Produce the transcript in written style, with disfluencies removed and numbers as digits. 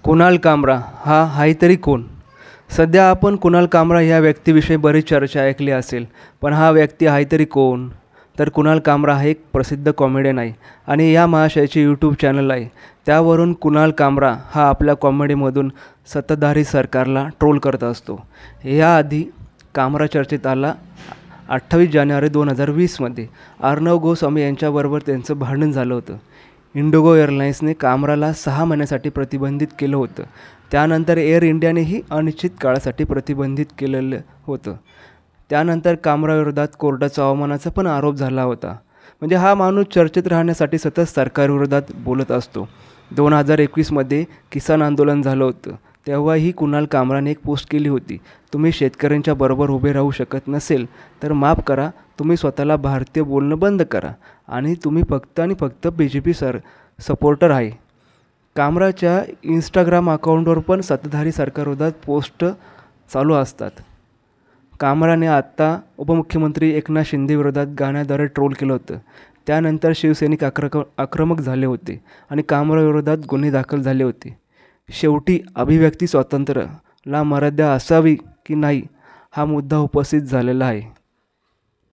कुणाल कामरा हा आहे तरी कोण? सध्या आपण कुणाल कामरा ह्या व्यक्तीविषयी बरीच चर्चा ऐकली असेल, पण हा व्यक्ती आहे तरी कोण? तर कुणाल कामरा हा एक प्रसिद्ध कॉमेडियन आहे आणि या महाशयाचे यूट्यूब चॅनल आहे. त्यावरून कुणाल कामरा हा आपल्या कॉमेडीमधून सत्ताधारी सरकारला ट्रोल करत असतो. याआधी कामरा चर्चेत आला 28 जानेवारी 2020मध्ये अर्णव गोस्वामी यांच्याबरोबर त्यांचं भांडण झालं होतं. इंडिगो एअरलाइन्सने कामराला 6 महिन्यासाठी प्रतिबंधित केलं होतं. त्यानंतर एअर इंडियानेही अनिश्चित काळासाठी प्रतिबंधित केलेलं होतं. त्यानंतर कामराविरोधात कोर्टाचा अवमानाचा पण आरोप झाला होता. म्हणजे हा माणूस चर्चेत राहण्यासाठी सतत सरकारविरोधात बोलत असतो. 2021मध्ये किसान आंदोलन झालं होतं. तेव्हाही कुणाल कामराने एक पोस्ट केली होती, तुम्ही शेतकऱ्यांच्या बरोबर उभे राहू शकत नसेल तर माफ करा, तुम्ही स्वतःला भारतीय बोलणं बंद करा आणि तुम्ही फक्त आणि फक्त BJP सपोर्टर आहे. कामराच्या इंस्टाग्राम अकाउंटवर पण सत्ताधारी सरकारविरोधात पोस्ट चालू असतात. कामराने आत्ता उपमुख्यमंत्री एकनाथ शिंदे विरोधात गाण्याद्वारे ट्रोल केलं होतं. त्यानंतर शिवसैनिक आक्रमक झाले होते आणि कामराविरोधात गुन्हे दाखल झाले होते. शेवटी अभिव्यक्ती स्वातंत्र्याला मर्यादा असावी की नाही हा मुद्दा उपस्थित झालेला आहे.